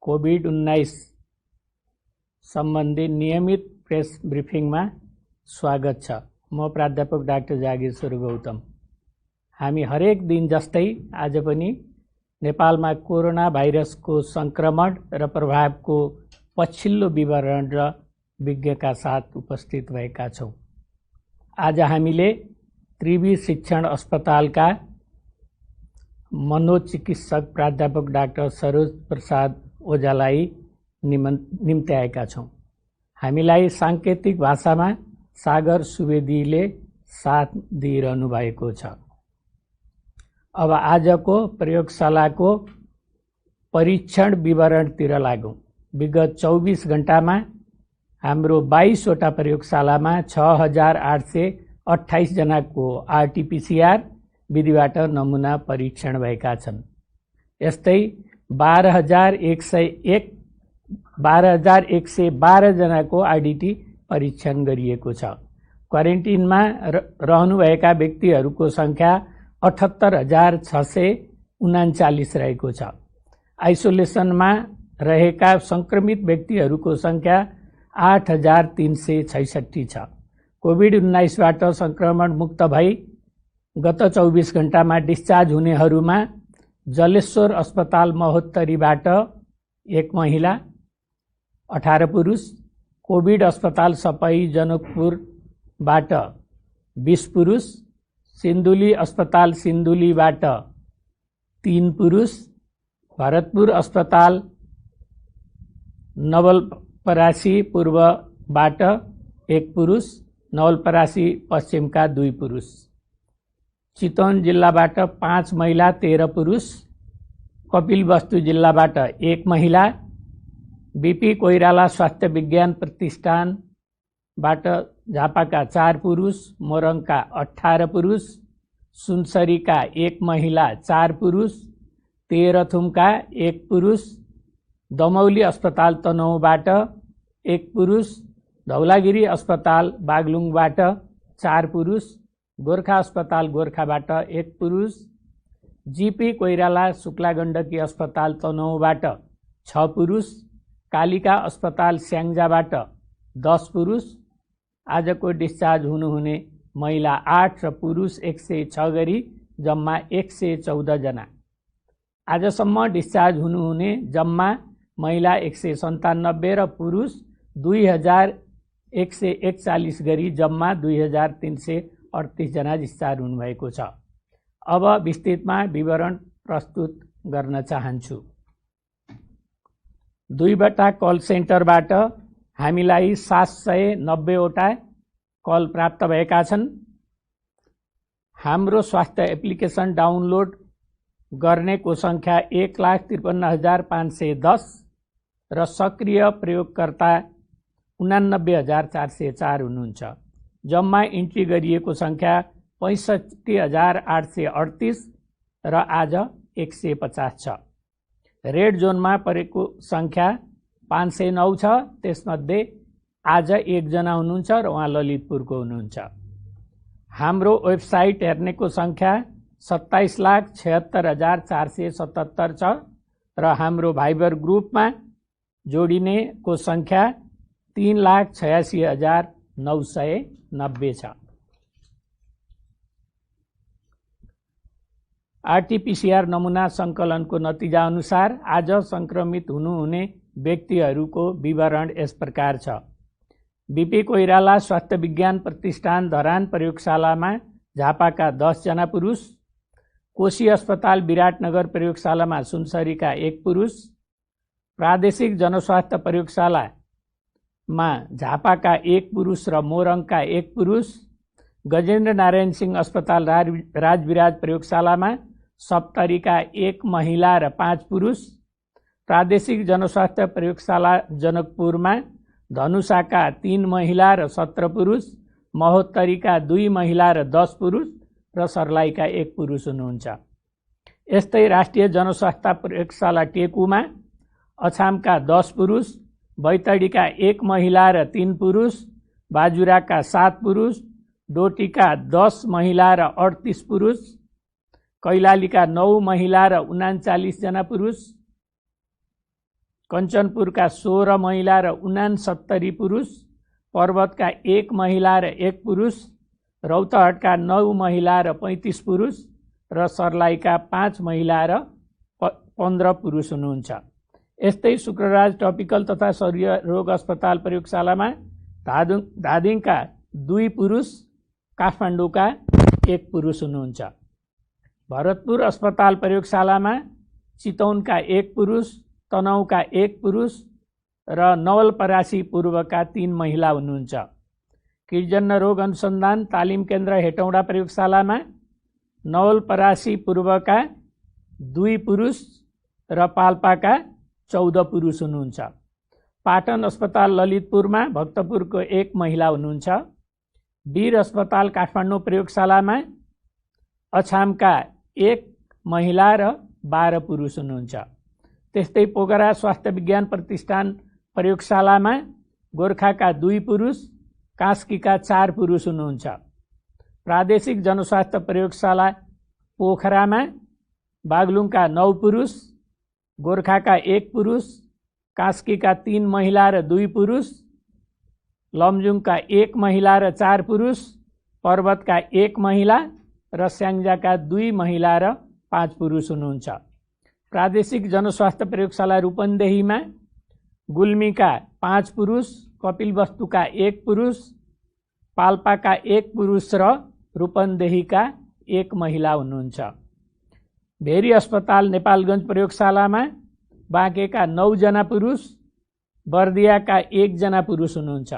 COVID-19 सम्बन्धी नियमित press ब्रिफिङमा स्वागत छ। म प्राध्यापक डाक्टर जागीरश्वर गौतम। हामी हरेक दिन जस्तै आज पनि नेपालमा कोरोना भाइरसको संक्रमण र प्रभावको पछिल्लो विवरण र विज्ञका साथ उपस्थित भएका छौं। आज हामीले त्रिवी शिक्षण अस्पतालका मनोचिकित्सक प्राध्यापक डाक्टर सरोज प्रसाद ओझालाई निम्त्याएका छौं। हामीलाई सांकेतिक भाषामा सागर सुवेदीले साथ दिइरहनु भएको छ। अब आजको प्रयोगशालाको परीक्षण विवरणतिर लागौं। विगत 24 घण्टामा हाम्रो 22 वटा प्रयोगशालामा 6828 जनाको आरटीपीसीआर विधिबाट नमुना परीक्षण भएका छन्। यस्तै 12112 जनाको आरडीटी परीक्षण गरिएको छ। क्वारेन्टिनमा रहनुभएका व्यक्तिहरूको संख्या 78639 रहेको छ। आइसोलेसनमा रहेका संक्रमित व्यक्तिहरूको संख्या 8366 छ। कोभिड-19 बाट संक्रमण मुक्त भई गत 24 घण्टामा डिस्चार्ज हुनेहरूमा जलेश्वर अस्पताल महोत्तरीबाट 1 महिला 18 पुरुष, कोभिड अस्पताल सपाई जनकपुरबाट 20 पुरुष, सिन्धुली अस्पताल सिन्धुलीबाट 3 पुरुष, भरतपुर अस्पताल नवलपरासी पूर्वबाट 1 पुरुष, नवलपरासी पश्चिमका 2 पुरुष, चितवन जिल्लाबाट 5 महिला 13 पुरुष, कपिलवस्तु जिल्लाबाट 1 महिला, बीपी कोइराला स्वास्थ्य विज्ञान प्रतिष्ठानबाट झापाका 4 पुरुष, मोरङका 18 पुरुष, सुनसरीका 1 महिला 4 पुरुष, तेह्रथुमका 1 पुरुष, दमौली अस्पताल तनहुँबाट 1 पुरुष, धौलागिरी अस्पताल बागलुङबाट 4 पुरुष, गोर्खा अस्पताल गोर्खाबाट 1 पुरुष, जीपी कोइराला शुक्ला गण्डकी अस्पताल तनहुँबाट 6 पुरुष, कालिका अस्पताल स्याङ्जाबाट 10 पुरुष, आजको डिस्चार्ज हुनुहुने महिला 8 र पुरुष 106 गरी जम्मा 114 जना। आजसम्म डिस्चार्ज हुनुहुने जम्मा महिला 197 र पुरुष 2141 गरी जम्मा 2338 जना डिस्चार्ज हुनुभएको छ। अब विस्तृतमा विवरण प्रस्तुत गर्न चाहन्छु। 2 वटा कल सेन्टरबाट हामीलाई 790 वटा कल प्राप्त भएका छन्। हाम्रो स्वास्थ्य एप्लिकेसन डाउनलोड गर्नेको संख्या 1,53,510 र सक्रिय प्रयोगकर्ता 89,404 हुनुहुन्छ। जम्मा इन्ट्री गरिएको संख्या 65,838 र आज 150 छ। रेड जोनमा परेको संख्या 509 छ। त्यसमध्ये आज 1 जना हुनुहुन्छ र उहाँ ललितपुरको हुनुहुन्छ। हाम्रो वेबसाइट हेर्नेको संख्या 27,76,477 छ र हाम्रो भाइबर ग्रुपमा जोडिनेको संख्या 3,86,990 छ। आरटीपीसीआर नमुना संकलनको नतिजा अनुसार आज संक्रमित हुनुहुने व्यक्तिहरूको विवरण यस प्रकार छ। बीपी कोइराला स्वास्थ्य विज्ञान प्रतिष्ठान धरान प्रयोगशालामा झापाका 10 जना पुरुष, कोशी अस्पताल विराटनगर प्रयोगशालामा सुनसरीका 1 पुरुष, प्रादेशिक जनस्वास्थ्य प्रयोगशालामा झापाका 1 पुरुष र मोरङका 1 पुरुष, गजेन्द्र नारायण सिंह अस्पताल राजविराज प्रयोगशालामा सप्तरीका 1 महिला र 5 पुरुष, प्रादेशिक जनस्वास्थ्य प्रयोगशाला जनकपुरमा धनुषाका 3 महिला र 17 पुरुष, महोत्तरीका 2 महिला र 10 पुरुष र सर्लाहीका 1 पुरुष हुनुहुन्छ। यस्तै राष्ट्रिय जनस्वास्थ्य प्रयोगशाला टेकुमा अछामका 10 पुरुष, बैतडीका 1 महिला र 3 पुरुष, बाजुराका 7 पुरुष, डोटीका 10 महिला र 38 पुरुष, कैलालीका 9 महिला र 39 जना पुरुष, कञ्चनपुरका 16 महिला र 69 पुरुष, पर्वतका 1 महिला र 1 पुरुष, रौतहटका 9 महिला र 35 पुरुष र सर्लाहीका 5 महिला र 15 पुरुष हुनुहुन्छ। यस्तै शुक्रराज टपिकल तथा शरीर रोग अस्पताल प्रयोगशालामा धादिङका 2 पुरुष, काठमाडौँका 1 पुरुष हुनुहुन्छ। भरतपुर अस्पताल प्रयोगशालामा चितौनका 1 पुरुष, तनहुँका 1 पुरुष र नवलपरासी पूर्वका 3 महिला हुनुहुन्छ। किर्जन्न रोग अनुसन्धान तालिम केन्द्र हेटौँडा प्रयोगशालामा नवलपरासी पूर्वका 2 पुरुष र पाल्पाका 14 पुरुष हुनुहुन्छ। पाटन अस्पताल ललितपुरमा भक्तपुरको 1 महिला हुनुहुन्छ। वीर अस्पताल काठमाडौँ प्रयोगशालामा अछामका 1 महिला र 12 पुरुष हुनुहुन्छ। त्यस्तै पोखरा स्वास्थ्य विज्ञान प्रतिष्ठान प्रयोगशालामा गोर्खाका 2 पुरुष, कास्कीका 4 पुरुष हुनुहुन्छ। प्रादेशिक जनस्वास्थ्य प्रयोगशाला पोखरामा बागलुङका 9 पुरुष, गोर्खाका 1 पुरुष, कास्कीका 3 महिला र 2 पुरुष, लमजुङका 1 महिला र 4 पुरुष, पर्वतका 1 महिला र स्याङ्जाका 2 महिला र 5 पुरुष हुनुहुन्छ। प्रादेशिक जनस्वास्थ्य प्रयोगशाला रूपन्देहीमा गुल्मीका 5 पुरुष, कपिलवस्तुका 1 पुरुष, पाल्पाका 1 पुरुष र रूपन्देहीका 1 महिला हुनुहुन्छ। भेरी अस्पताल नेपालगञ्ज प्रयोगशालामा बाँकेका 9 जना पुरुष, बर्दियाका 1 जना पुरुष हुनुहुन्छ।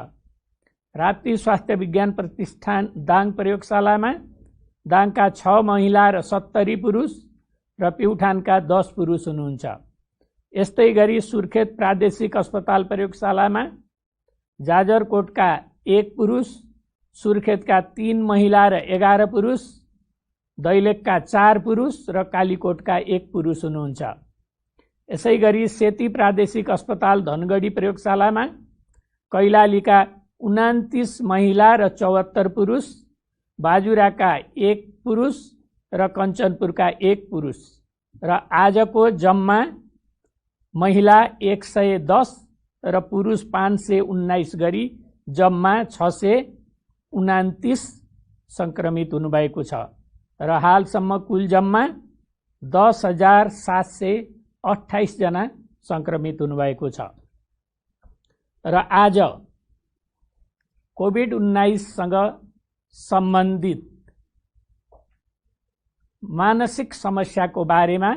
राप्ती स्वास्थ्य विज्ञान प्रतिष्ठान दाङ प्रयोगशालामा दाङका 6 महिला र 70 पुरुष र प्युठानका 10 पुरुष हुनुहुन्छ। यस्तै गरी सुर्खेत प्रादेशिक अस्पताल प्रयोगशालामा जाजरकोटका 1 पुरुष, सुर्खेतका 3 महिला र 11 पुरुष, दैलेखका 4 पुरुष र कालीकोटका 1 पुरुष हुनुहुन्छ। यसै गरी सेती प्रादेशिक अस्पताल धनगढी प्रयोगशालामा कैलालीका 29 महिला र 74 पुरुष, बाजुराका 1 पुरुष र कञ्चनपुरका 1 पुरुष र आजको जम्मा महिला 110 र पुरुष 519 गरी जम्मा 629 सङ्क्रमित हुनुभएको छ र हालसम्म कुल जम्मा 10,728 जना सङ्क्रमित हुनुभएको छ। र आज कोभिड-19सँग सम्बन्धित मानसिक समस्याको बारेमा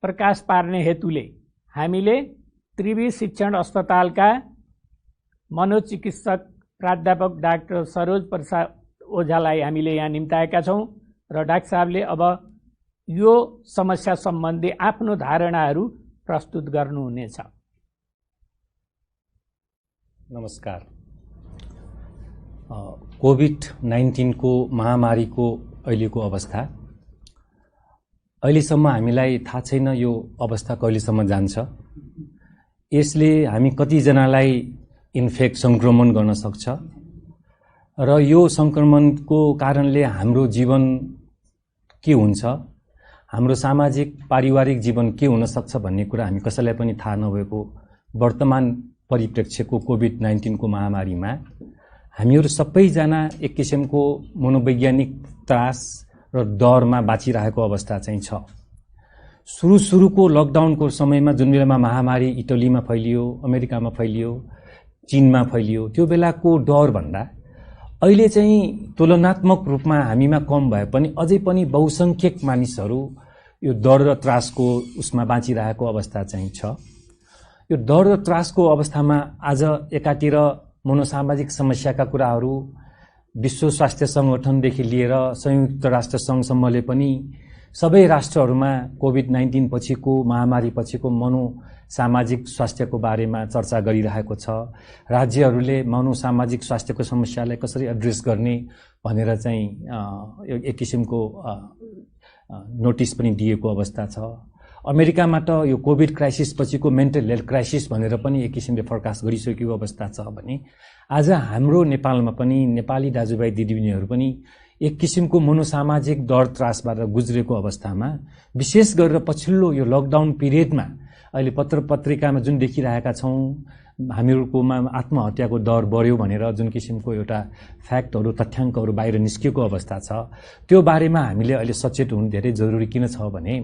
प्रकाश पार्ने हेतुले हामीले त्रिवी शिक्षण अस्पतालका मनोचिकित्सक प्राध्यापक डाक्टर सरोज प्रसाद ओझालाई हामीले यहाँ निम्ताएका छौँ र डाक्टर साहबले अब यो समस्या सम्बन्धी आफ्नो धारणाहरू प्रस्तुत गर्नुहुनेछ। नमस्कार। कोभिड-19 को महामारीको अहिलेको अवस्था, अहिलेसम्म हामीलाई थाहा छैन यो अवस्था कहिलेसम्म जान्छ। यसले हामी कतिजनालाई सङ्क्रमण गर्न सक्छ र यो सङ्क्रमणको कारणले हाम्रो जीवन के हुन्छ, हाम्रो सामाजिक पारिवारिक जीवन के हुन सक्छ भन्ने कुरा हामी कसैलाई पनि थाहा नभएको वर्तमान परिप्रेक्ष्यको कोभिड-19 को महामारीमा हामीहरू सबैजना एक किसिमको मनोवैज्ञानिक त्रास र डरमा बाँचिरहेको अवस्था चाहिँ छ। सुरुको लकडाउनको समयमा जुन बेलामा महामारी इटलीमा फैलियो, अमेरिकामा फैलियो, चीनमा फैलियो, त्यो बेलाको डर भन्दा अहिले चाहिँ तुलनात्मक रूपमा हामीमा कम भए पनि अझै पनि बहुसंख्यक मानिसहरू यो डर र त्रासको उसमा बाँचिरहेको अवस्था चाहिँ छ। यो डर र त्रासको अवस्थामा आज एकातिर मनोसामाजिक समस्याका कुराहरू विश्व स्वास्थ्य संगठनदेखि लिएर संयुक्त राष्ट्र संघसम्मले पनि सबै राष्ट्रहरूमा कोभिड-19 पछिको महामारी पछिको मनोसामाजिक स्वास्थ्यको बारेमा चर्चा गरिरहेको छ। राज्यहरूले मनोसामाजिक स्वास्थ्यको समस्यालाई कसरी एड्रेस गर्ने भनेर चाहिँ एक किसिमको नोटिस पनि दिएको अवस्था छ। अमेरिकामा त यो कोभिड क्राइसिस पछिको मेन्टल हेल्थ क्राइसिस भनेर पनि एक किसिमले प्रकाश गरिसकेको अवस्था छ भने आज हाम्रो नेपालमा पनि नेपाली दाजुभाइ दिदीबहिनीहरू पनि एक किसिमको मनोसामाजिक डर त्रासबाट गुज्रेको अवस्थामा विशेष गरेर पछिल्लो यो लकडाउन पिरियडमा अहिले पत्र पत्रिकामा जुन देखिरहेका छौँ हामीहरूकोमा आत्महत्याको दर बढ्यो भनेर जुन किसिमको एउटा फ्याक्टहरू तथ्याङ्कहरू बाहिर निस्किएको अवस्था छ, त्यो बारेमा हामीले अहिले सचेत हुनु धेरै जरुरी किन छ भने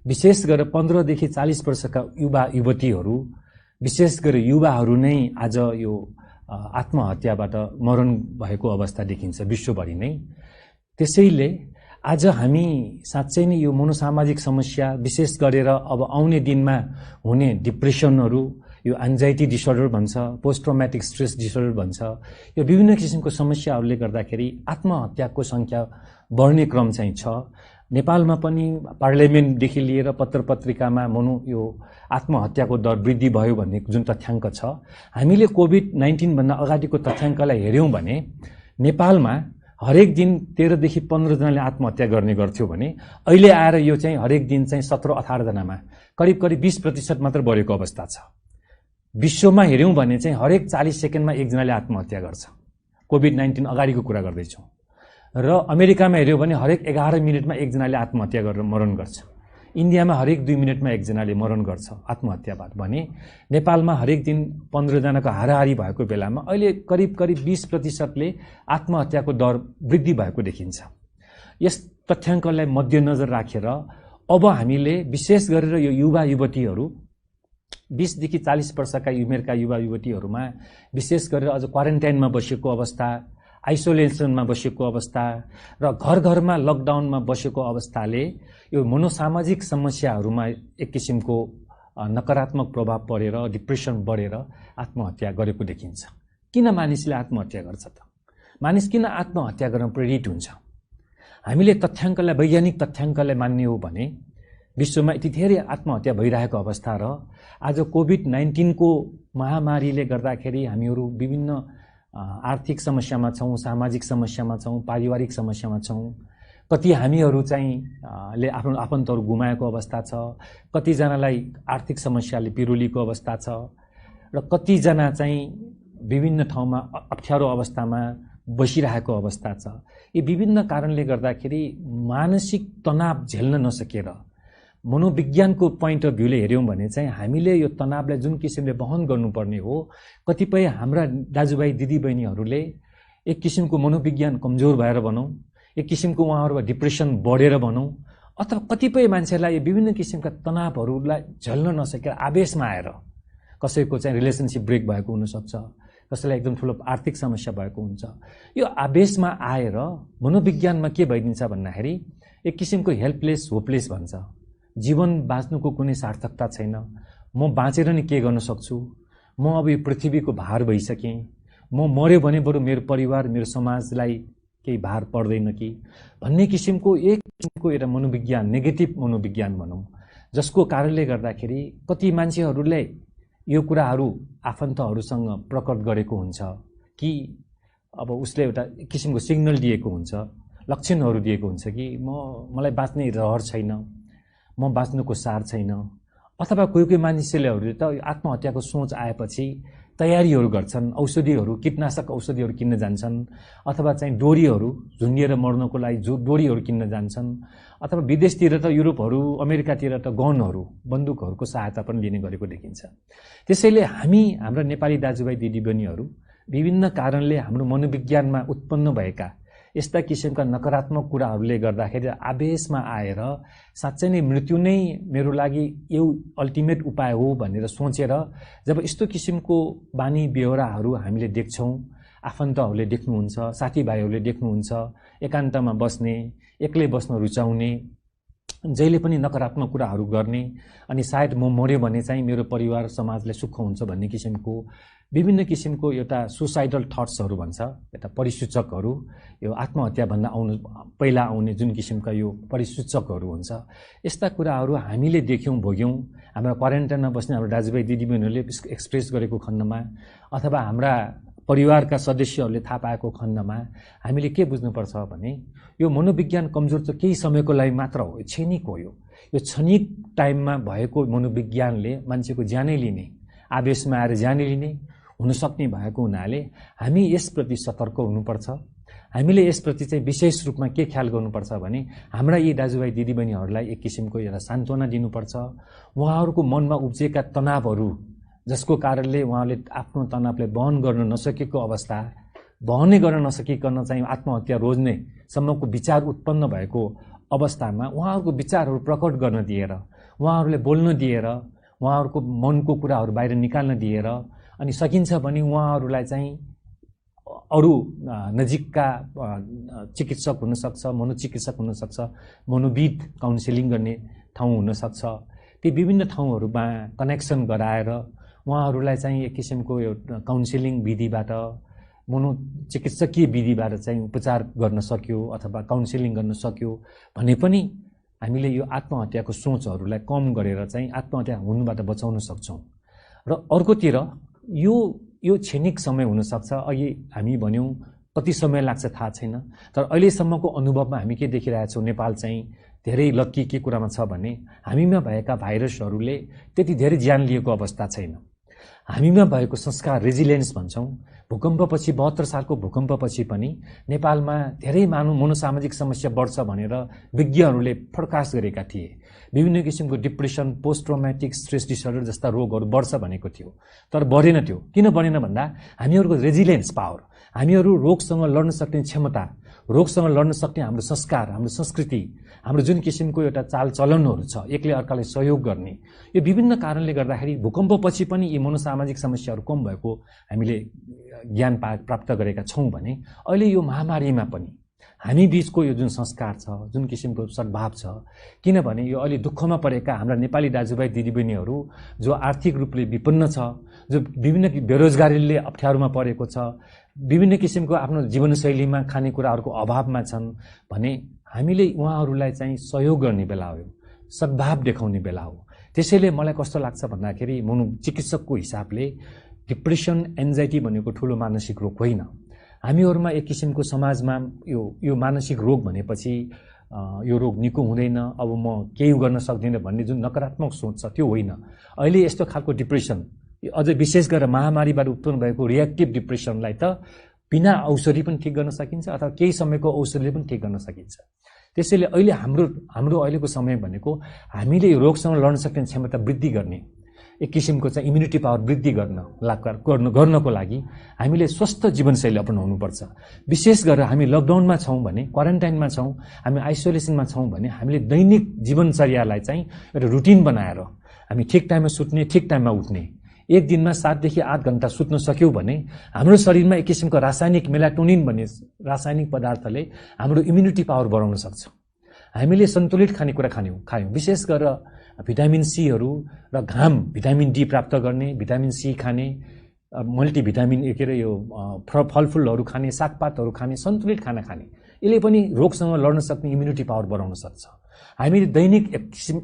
विशेष गरेर 15 देखि 40 वर्षका युवा युवतीहरू, विशेष गरेर युवाहरू नै आज यो आत्महत्याबाट मरण भएको अवस्था देखिन्छ विश्वभरि नै। त्यसैले आज हामी साँच्चै नै यो मनोसामाजिक समस्या, विशेष गरेर अब आउने दिनमा हुने डिप्रेसनहरू, यो एन्जाइटी डिसअर्डर भन्छ, पोस्ट ट्रमेटिक स्ट्रेस डिसअर्डर भन्छ, यो विभिन्न किसिमको समस्याहरूले गर्दाखेरि आत्महत्याको संख्या बढ्ने क्रम चाहिँ छ। नेपालमा पनि पार्लियामेन्टदेखि लिएर पत्र पत्रिकामा यो आत्महत्याको दर वृद्धि भयो भन्ने जुन तथ्याङ्क छ, हामीले कोभिड-19 भन्दा अगाडिको तथ्याङ्कलाई हेऱ्यौँ भने नेपालमा हरेक दिन 13 देखि 15 जनाले आत्महत्या गर्ने गर्थ्यो भने अहिले आएर यो चाहिँ हरेक दिन चाहिँ 17-18 जनामा करिब 20% मात्र बढेको अवस्था छ। विश्वमा हेऱ्यौँ भने चाहिँ हरेक 40 सेकेन्डमा एकजनाले आत्महत्या गर्छ। कोभिड-19 अगाडिको कुरा गर्दैछौँ। र अमेरिकामा हेऱ्यौँ भने हरेक 11 मिनटमा एकजनाले आत्महत्या गरेर मरण गर्छ। इन्डियामा हरेक 2 मिनटमा एकजनाले मरण गर्छ आत्महत्याबाट भने नेपालमा हरेक दिन 15 जनाको हाराहारी भएको बेलामा अहिले करिब 20%ले आत्महत्याको दर वृद्धि भएको देखिन्छ। यस तथ्याङ्कलाई मध्यनजर राखेर अब हामीले विशेष गरेर यो युवा युवतीहरू 20 देखि 40 वर्षका उमेरका युवा युवतीहरूमा विशेष गरेर अझ क्वारेन्टाइनमा बसेको अवस्था, आइसोलेसनमा बसेको अवस्था र घर घरमा लकडाउनमा बसेको अवस्थाले यो मनोसामाजिक समस्याहरूमा एक किसिमको नकारात्मक प्रभाव परेर डिप्रेसन बढेर आत्महत्या गरेको देखिन्छ। किन मानिसले आत्महत्या गर्छ त? मानिस किन आत्महत्या गर्न प्रेरित हुन्छ? हामीले तथ्याङ्कलाई, वैज्ञानिक तथ्याङ्कलाई मान्ने हो भने विश्वमा यति धेरै आत्महत्या भइरहेको अवस्था र आज कोभिड-19 को महामारीले गर्दाखेरि हामीहरू विभिन्न आर्थिक समस्यामा छौँ, सामाजिक समस्यामा छौँ, पारिवारिक समस्यामा छौँ। कति हामीहरू चाहिँ आफ्नो आफन्तहरू गुमाएको अवस्था छ, कतिजनालाई आर्थिक समस्याले पिरोलीको अवस्था छ र कतिजना चाहिँ विभिन्न ठाउँमा अप्ठ्यारो अवस्थामा बसिरहेको अवस्था छ। यी विभिन्न कारणले गर्दाखेरि मानसिक तनाव झेल्न नसकेर मनोविज्ञानको पोइन्ट अफ भ्यूले हेऱ्यौँ भने चाहिँ हामीले यो तनावलाई जुन किसिमले वहन गर्नुपर्ने हो, कतिपय हाम्रा दाजुभाइ दिदीबहिनीहरूले एक किसिमको मनोविज्ञान कमजोर भएर भनौँ, एक किसिमको उहाँहरूमा डिप्रेसन बढेर भनौँ, अथवा कतिपय मान्छेलाई यो विभिन्न किसिमका तनावहरूलाई झल्न नसकेर आवेशमा आएर कसैको चाहिँ रिलेसनसिप ब्रेक भएको हुनसक्छ, कसैलाई एकदम ठुलो आर्थिक समस्या भएको हुन्छ। यो आवेशमा आएर मनोविज्ञानमा के भइदिन्छ भन्दाखेरि एक किसिमको हेल्पलेस, होपलेस भन्छ। जीवन बाँच्नुको कुनै सार्थकता छैन, म बाँचेर नि के गर्न सक्छु, म अब यो पृथ्वीको भार भइसकेँ, म मर्यो भने बरु मेरो परिवार, मेरो समाजलाई केही भार पर्दैन कि भन्ने किसिमको एक किसिमको एउटा मनोविज्ञान, नेगेटिभ मनोविज्ञान भनौँ, जसको कारणले गर्दाखेरि कति मान्छेहरूले यो कुराहरू आफन्तहरूसँग प्रकट गरेको हुन्छ कि अब उसले एउटा किसिमको सिग्नल दिएको हुन्छ, लक्षणहरू दिएको हुन्छ कि मलाई बाँच्ने रहर छैन, म बाँच्नुको सार छैन। अथवा कोही कोही मानिसहरूले त आत्महत्याको सोच आएपछि तयारीहरू गर्छन्, औषधिहरू, कीटनाशक औषधिहरू किन्न जान्छन्, अथवा चाहिँ डोरीहरू झुन्डिएर मर्नको लागि डोरीहरू किन्न जान्छन्, अथवा विदेशतिर त युरोपहरू, अमेरिकातिर त गनहरू, बन्दुकहरूको सहायता पनि लिने गरेको देखिन्छ। त्यसैले हामी, हाम्रा नेपाली दाजुभाइ दिदीबहिनीहरू विभिन्न कारणले हाम्रो मनोविज्ञानमा उत्पन्न भएका यस्ता किसिमका नकारात्मक कुराहरूले गर्दाखेरि आवेशमा आएर साँच्चै नै मृत्यु नै मेरो लागि यो अल्टिमेट उपाय हो भनेर सोचेर जब यस्तो किसिमको बानी बेहोराहरू हामीले देख्छौँ, आफन्तहरूले देख्नुहुन्छ, साथीभाइहरूले देख्नुहुन्छ, एकान्तमा बस्ने, एक्लै बस्न रुचाउने, जहिले पनि नकारात्मक कुराहरू गर्ने, अनि सायद म मर्यो भने चाहिँ मेरो परिवार समाजलाई सुख हुन्छ भन्ने किसिमको विभिन्न किसिमको एउटा सुसाइडल थट्सहरू भन्छ, एउटा परिसूचकहरू, यो आत्महत्याभन्दा पहिला आउने जुन किसिमका यो परिसूचकहरू हुन्छ, यस्ता कुराहरू हामीले देख्यौँ, भोग्यौँ। हाम्रा क्वारेन्टाइनमा बस्ने हाम्रो दाजुभाइ दिदीबहिनीहरूले एक्सप्रेस गरेको खण्डमा अथवा हाम्रा परिवारका सदस्यहरूले थाहा पाएको खण्डमा हामीले के बुझ्नुपर्छ भने यो मनोविज्ञान कमजोर त केही समयको लागि मात्र हो, क्षणिक हो। यो क्षणिक टाइममा भएको मनोविज्ञानले मान्छेको ज्यानै लिने, आवेशमा आएर ज्यानै लिने हुनसक्ने भएको हुनाले हामी यसप्रति सतर्क हुनुपर्छ। हामीले यसप्रति चाहिँ विशेष रूपमा के ख्याल गर्नुपर्छ भने हाम्रा यी दाजुभाइ दिदीबहिनीहरूलाई एक किसिमको एउटा सान्त्वना दिनुपर्छ। उहाँहरूको मनमा उब्जेका तनावहरू जसको कारणले उहाँले आफ्नो तनावलाई वहन गर्न नसकेको अवस्था, वहनै गर्न नसकिकन चाहिँ आत्महत्या रोज्ने सम्मको विचार उत्पन्न भएको अवस्थामा उहाँहरूको विचारहरू प्रकट गर्न दिएर, उहाँहरूले बोल्न दिएर, उहाँहरूको मनको कुराहरू बाहिर निकाल्न दिएर, अनि सकिन्छ भने उहाँहरूलाई चाहिँ अरू नजिकका चिकित्सक हुनसक्छ, मनोचिकित्सक हुनसक्छ, मनोविद काउन्सिलिङ गर्ने ठाउँ हुनसक्छ, ती विभिन्न ठाउँहरूमा कनेक्सन गराएर उहाँहरूलाई चाहिँ एक किसिमको एउटा काउन्सिलिङ विधिबाट, मनोचिकित्सकीय विधिबाट चाहिँ उपचार गर्न सक्यो अथवा काउन्सिलिङ गर्न सक्यो भने पनि हामीले यो आत्महत्याको सोचहरूलाई कम गरेर चाहिँ आत्महत्या हुनुबाट बचाउन सक्छौँ। र अर्कोतिर यो क्षणिक समय हुनसक्छ। अघि हामी भन्यौँ कति समय लाग्छ थाहा छैन, तर अहिलेसम्मको अनुभवमा हामी के देखिरहेछौँ, नेपाल चाहिँ धेरै लक्की के कुरामा छ भने हामीमा भएका भाइरसहरूले त्यति धेरै ज्यान लिएको अवस्था छैन। हामीमा भएको संस्कार, रेजिलियन्स भन्छौँ, भूकम्पपछि 72 सालको भूकम्पपछि पनि नेपालमा धेरै मनोसामाजिक समस्या बढ्छ भनेर विज्ञहरूले फोरकास्ट गरेका थिए। विभिन्न किसिमको depression, post traumatic stress disorder जस्ता रोगहरू बढ्छ भनेको थियो, तर बढेन। त्यो किन बढेन भन्दा हामीहरूको रेजिलियन्स पावर, हामीहरू रोगसँग लड्न सक्ने क्षमता, रोगसँग लड्न सक्ने हाम्रो संस्कार, हाम्रो संस्कृति, हाम्रो जुन किसिमको एउटा चालचलनहरू छ, एकले अर्कालाई सहयोग गर्ने, यो विभिन्न कारणले गर्दाखेरि भूकम्पपछि पनि यी मनोसामाजिक समस्याहरू कम भएको हामीले ज्ञान प्राप्त गरेका छौँ भने अहिले यो महामारीमा पनि हामी बीचको यो जुन संस्कार छ, जुन किसिमको सद्भाव छ, किनभने यो अहिले दुःखमा परेका हाम्रा नेपाली दाजुभाइ दिदीबहिनीहरू जो आर्थिक रूपले विपन्न छ, जो विभिन्न बेरोजगारीले अप्ठ्यारोमा परेको छ, विभिन्न किसिमको आफ्नो जीवनशैलीमा खानेकुराहरूको अभावमा छन् भने हामीले उहाँहरूलाई चाहिँ सहयोग गर्ने बेला हो, सद्भाव देखाउने बेला हो। त्यसैले मलाई कस्तो लाग्छ भन्दाखेरि मनोचिकित्सकको हिसाबले डिप्रेसन, एन्जाइटी भनेको ठुलो मानसिक रोग होइन। हामीहरूमा एक किसिमको समाजमा यो मानसिक रोग भनेपछि यो रोग निको हुँदैन, अब म केही गर्न सक्दिनँ भन्ने जुन नकारात्मक सोच छ त्यो होइन। अहिले यस्तो खालको डिप्रेसन, अझ विशेष गरेर महामारीबाट उत्पन्न भएको रियाक्टिभ डिप्रेसनलाई त बिना औषधि पनि ठिक गर्न सकिन्छ अथवा केही समयको औषधिले पनि ठिक गर्न सकिन्छ। त्यसैले अहिले हाम्रो अहिलेको समय भनेको हामीले यो रोगसँग लड्न सक्ने क्षमता वृद्धि गर्ने, एक किसिमको चाहिँ इम्युनिटी पावर वृद्धि गर्नको लागि हामीले स्वस्थ जीवनशैली अपनाउनुपर्छ। विशेष गरेर हामी लकडाउनमा छौँ भने, क्वारेन्टाइनमा छौँ, हामी आइसोलेसनमा छौँ भने हामीले दैनिक जीवनचर्यालाई चाहिँ एउटा रुटिन बनाएर हामी ठिक टाइममा सुत्ने, ठिक टाइममा उठ्ने, एक दिनमा 7 देखि 8 घण्टा सुत्न सक्यौँ भने हाम्रो शरीरमा एक किसिमको रासायनिक मेलाटोनिन भन्ने रासायनिक पदार्थले हाम्रो इम्युनिटी पावर बढाउन सक्छ। हामीले सन्तुलित खानेकुरा खायौँ, विशेष गरेर भिटामिन सीहरू र घाम, भिटामिन डी प्राप्त गर्ने, भिटामिन सी खाने, मल्टिभिटामिन के अरे यो फलफुलहरू खाने, सागपातहरू खाने, सन्तुलित खाना खाने, यसले पनि रोगसँग लड्न सक्ने इम्युनिटी पावर बढाउन सक्छ। हामीले दैनिक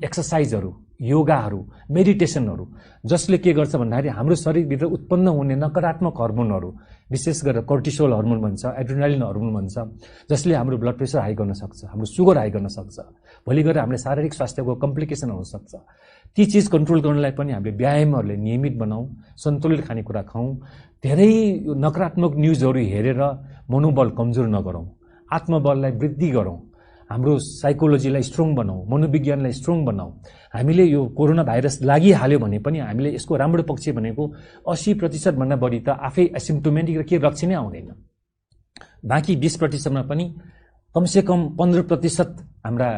एक्सर्साइजहरू, योगाहरू, मेडिटेसनहरू जसले के गर्छ भन्दाखेरि हाम्रो शरीरभित्र उत्पन्न हुने नकारात्मक हर्मोनहरू, विशेष गरेर कोर्टिसोल हर्मोन भन्छ, एड्रिनालिन हर्मोन भन्छ, जसले हाम्रो ब्लड प्रेसर हाई गर्न सक्छ, हाम्रो सुगर हाई गर्न सक्छ, भोलि गएर हामीले शारीरिक स्वास्थ्यको कम्प्लिकेसन हुन सक्छ। ती चिज कन्ट्रोल गर्नलाई पनि हामीले व्यायामहरूले नियमित बनाऊ, सन्तुलित खानेकुरा खाउँ, धेरै नकारात्मक न्युजहरू हेरेर मनोबल कमजोर नगरौँ, आत्मबललाई वृद्धि गरौँ, हाम्रो साइकोलोजीलाई स्ट्रङ बनाऊ, मनोविज्ञानलाई स्ट्रङ बनाऊ। हामीले यो कोरोना भाइरस लागिहाल्यो भने पनि हामीले यसको राम्रो पक्ष भनेको 80% भन्दा बढी त आफै एसिम्प्टोमेटिक र के लक्षण नै आउँदैन। बाँकी 20%मा पनि कमसेकम 15% हाम्रा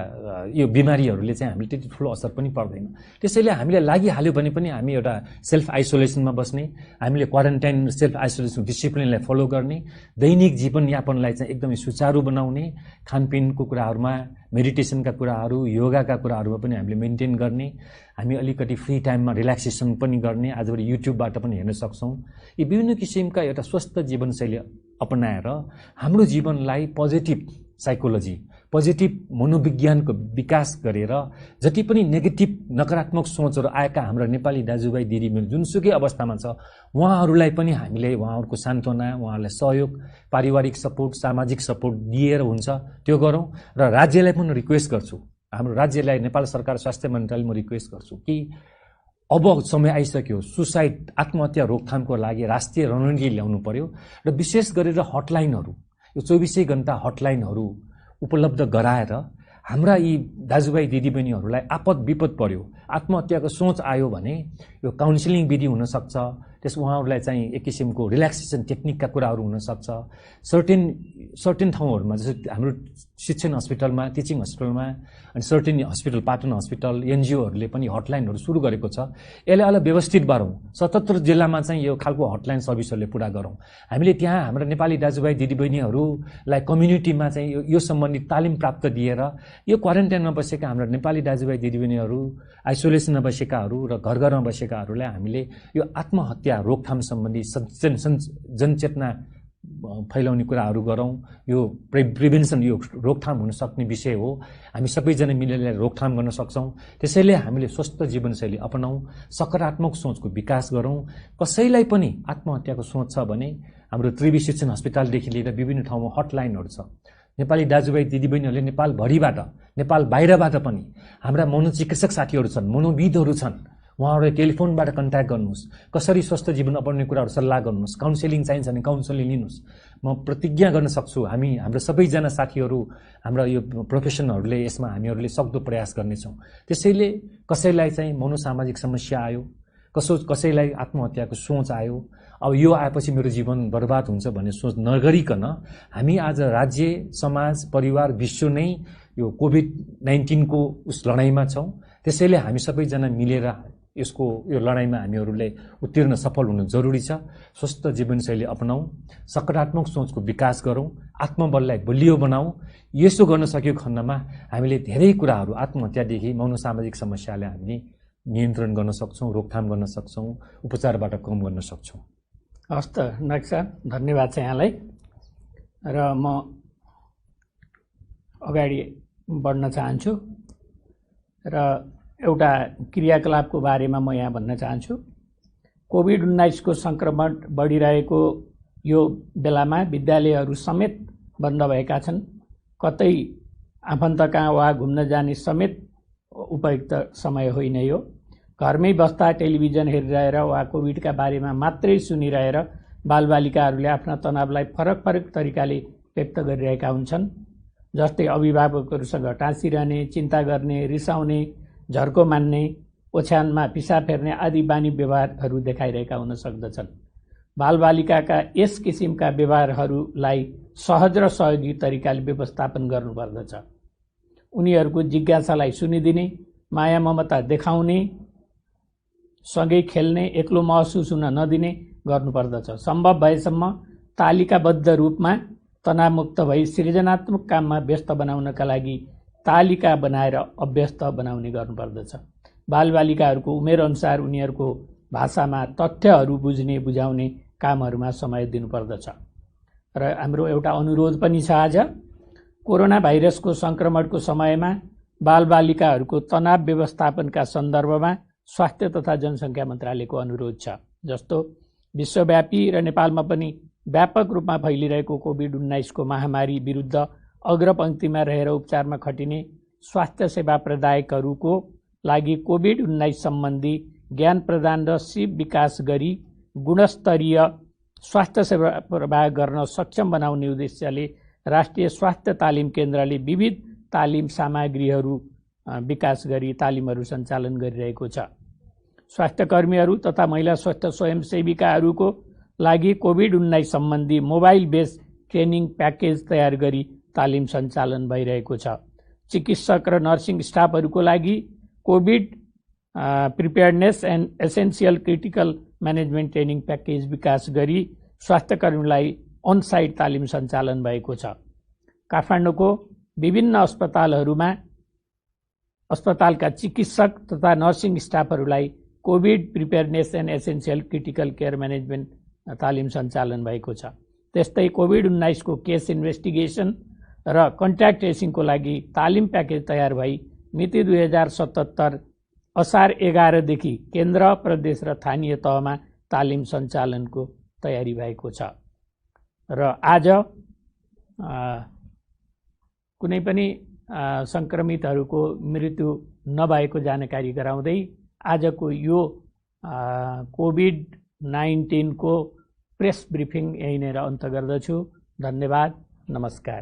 यो बिमारीहरूले चाहिँ हामीले त्यति ठुलो असर पनि पर्दैन। त्यसैले हामीले लागिहाल्यो भने पनि हामी एउटा सेल्फ आइसोलेसनमा बस्ने, हामीले क्वारेन्टाइन सेल्फ आइसोलेसन डिसिप्लिनलाई फलो गर्ने, दैनिक जीवनयापनलाई चाहिँ एकदमै सुचारू बनाउने, खानपिनको कुराहरूमा, मेडिटेसनका कुराहरू, योगाका कुराहरूमा पनि हामीले मेन्टेन गर्ने, हामी अलिकति फ्री टाइममा रिल्याक्सेसन पनि गर्ने, आजभोलि युट्युबबाट पनि हेर्न सक्छौँ। यी विभिन्न किसिमका एउटा स्वस्थ जीवनशैली अपनाएर हाम्रो जीवनलाई पोजिटिभ साइकोलोजी, पोजिटिभ मनोविज्ञानको विकास गरेर जति पनि नेगेटिभ नकारात्मक सोचहरू आएका हाम्रा नेपाली दाजुभाइ दिदीबहिनी जुनसुकै अवस्थामा छ उहाँहरूलाई पनि हामीले उहाँहरूको सान्त्वना, उहाँहरूलाई सहयोग, पारिवारिक सपोर्ट, सामाजिक सपोर्ट दिएर हुन्छ त्यो गरौँ। र राज्यलाई पनि रिक्वेस्ट गर्छु, हाम्रो राज्यलाई, नेपाल सरकार स्वास्थ्य मन्त्रालयमा रिक्वेस्ट गर्छु कि अब समय आइसक्यो, सुसाइड, आत्महत्या रोकथामको लागि राष्ट्रिय रणनीति ल्याउनु पर्यो र विशेष गरेर हटलाइनहरू, यो 24 घण्टा हटलाइनहरू उपलब्ध गराएर हाम्रा यी दाजुभाइ दिदीबहिनीहरूलाई आपद विपद पर्यो, आत्महत्याको सोच आयो भने यो काउन्सिलिङ विधि हुनसक्छ। त्यस उहाँहरूलाई चाहिँ एक किसिमको रिल्याक्सेसन टेक्निकका कुराहरू हुनसक्छ। सर्टेन ठाउँहरूमा जस्तो हाम्रो शिक्षण हस्पिटलमा, टिचिङ हस्पिटलमा अनि सर्टेन हस्पिटल, पाटन हस्पिटल, एनजिओहरूले पनि हटलाइनहरू सुरु गरेको छ। यसले अलि व्यवस्थित गरौँ, 77 जिल्लामा चाहिँ यो खालको हटलाइन सर्भिसहरूले पुरा गरौँ। हामीले त्यहाँ हाम्रा नेपाली दाजुभाइ दिदीबहिनीहरूलाई कम्युनिटीमा चाहिँ यो सम्बन्धी तालिम प्राप्त दिएर यो क्वारेन्टाइनमा बसेका हाम्रा नेपाली दाजुभाइ दिदीबहिनीहरू, आइसोलेसनमा बसेकाहरू र घर घरमा बसेकाहरूलाई हामीले यो आत्महत्या रोकथाम सम्बन्धी जनचेतना फैलाउने कुराहरू गरौँ। यो प्रिभेन्सन, यो रोकथाम हुन सक्ने विषय हो। हामी सबैजना मिलेर रोकथाम गर्न सक्छौँ। त्यसैले हामीले स्वस्थ जीवनशैली अपनाउँ, सकारात्मक सोचको विकास गरौँ। कसैलाई पनि आत्महत्याको सोच छ भने हाम्रो त्रिवी शिक्षण अस्पतालदेखि लिएर विभिन्न ठाउँमा हटलाइनहरू छ। नेपाली दाजुभाइ दिदीबहिनीहरूले नेपालभरिबाट, नेपाल बाहिरबाट पनि हाम्रा मनोचिकित्सक साथीहरू छन्, मनोविदहरू छन्। उहाँहरूले टेलिफोनबाट कन्ट्याक्ट गर्नुहोस्, कसरी स्वस्थ जीवन अपनाउने कुराहरू सल्लाह गर्नुहोस्, काउन्सिलिङ चाहिन्छ भने काउन्सिलिङ लिनुहोस्। म प्रतिज्ञा गर्न सक्छु हाम्रो सबैजना साथीहरू, हाम्रा यो प्रोफेसनहरूले यसमा हामीहरूले सक्दो प्रयास गर्नेछौँ। त्यसैले कसैलाई चाहिँ मनोसामाजिक समस्या आयो, कसैलाई आत्महत्याको सोच आयो, अब यो आएपछि मेरो जीवन बर्बाद हुन्छ भन्ने सोच नगरिकन हामी आज राज्य, समाज, परिवार, विश्व नै यो कोभिड-19 को लडाइँमा छौँ। त्यसैले हामी सबैजना मिलेर यो लडाइँमा हामीहरूले उत्तीर्ण सफल हुनु जरुरी छ। स्वस्थ जीवनशैली अपनाऊ, सकारात्मक सोचको विकास गरौँ, आत्मबललाई बलियो बनाऊ। यसो गर्न सक्यो खण्डमा हामीले धेरै कुराहरू, आत्महत्यादेखि मनोसामाजिक समस्यालाई हामीले नियन्त्रण गर्न सक्छौँ, रोकथाम गर्न सक्छौँ, उपचारबाट कम गर्न सक्छौँ। हस् त नक्सा, धन्यवाद छ यहाँलाई। र म अगाडि बढ्न चाहन्छु र एउटा क्रियाकलापको बारेमा म यहाँ भन्न चाहन्छु। कोभिड-19 को संक्रमण बढिरहेको यो बेलामा विद्यालयहरू समेत बन्द भएका छन्। कतै आफन्त कहाँ वा घुम्न जाने समेत उपयुक्त समय होइन यो। घरमै बस्दा टेलिभिजन हेरिरहेर वा कोभिडका बारेमा मात्रै सुनिरहेर बालबालिकाहरूले आफ्ना तनावलाई फरक फरक तरिकाले व्यक्त गरिरहेका हुन्छन्। जस्तै अभिभावकहरूसँग टाँसिरहने, चिन्ता गर्ने, रिसाउने, झर्को मान्ने, ओछ्यानमा पिसाब फेर्ने आदि बानी व्यवहारहरू देखाइरहेका हुन सक्दछन्। बालबालिकाका यस किसिमका व्यवहारहरूलाई सहज र सहयोगी तरिकाले व्यवस्थापन गर्नुपर्दछ। उनीहरूको जिज्ञासालाई सुनिदिने, माया ममता देखाउने, सँगै खेल्ने, एक्लो महसुस हुन नदिने गर्नुपर्दछ। सम्भव भएसम्म तालिकाबद्ध रूपमा तनावमुक्त भई सृजनात्मक काममा व्यस्त बनाउनका लागि तालिका बनाएर अभ्यस्त बनाउने गर्नुपर्दछ। बालबालिकाहरूको उमेरअनुसार उनीहरूको भाषामा तथ्यहरू बुझ्ने, बुझाउने कामहरूमा समय दिनुपर्दछ। र हाम्रो एउटा अनुरोध पनि छ आज, कोरोना भाइरसको संक्रमणको समयमा बालबालिकाहरूको तनाव व्यवस्थापनका सन्दर्भमा स्वास्थ्य तथा जनसङ्ख्या मन्त्रालयको अनुरोध छ। जस्तो विश्वव्यापी र नेपालमा पनि व्यापक रूपमा फैलिरहेको कोभिड-19 को महामारी विरुद्ध अग्रपङ्क्तिमा रहेर उपचारमा खटिने स्वास्थ्य सेवा प्रदायकहरूको लागि कोभिड-19 सम्बन्धी ज्ञान प्रदान र सिप विकास गरी गुणस्तरीय स्वास्थ्य सेवा प्रवाह गर्न सक्षम बनाउने उद्देश्यले राष्ट्रिय स्वास्थ्य तालिम केन्द्रले विविध तालिम सामग्रीहरू विकास गरी तालिमहरू सञ्चालन गरिरहेको छ। स्वास्थ्य कर्मीहरू तथा महिला स्वास्थ्य स्वयंसेविकाहरूको लागि कोभिड-19 सम्बन्धी मोबाइल बेस ट्रेनिङ प्याकेज तयार गरी तालिम सञ्चालन भइरहेको छ। चिकित्सक र नर्सिङ स्टाफहरूको लागि covid preparedness and essential critical management training package विकास गरी स्वास्थ्यकर्मीलाई अनसाइट तालिम सञ्चालन भएको छ। काठमाडौँको विभिन्न अस्पतालहरूमा अस्पतालका चिकित्सक तथा नर्सिङ स्टाफहरूलाई covid preparedness and essential critical care management तालिम सञ्चालन भएको छ। त्यस्तै कोभिड-19 को केस इन्भेस्टिगेसन र कन्ट्याक्ट ट्रेसिङको लागि तालिम प्याकेज तयार भई मिति 2077 असार 11 देखि केन्द्र, प्रदेश र स्थानीय तहमा तालिम सञ्चालनको तयारी भएको छ। र आज कुनै पनि संक्रमितहरूको मृत्यु नभएको जानकारी गराउँदै आजको यो कोभिड-19 को प्रेस ब्रिफिङ यहीँनिर अन्त गर्दछु। धन्यवाद। नमस्कार।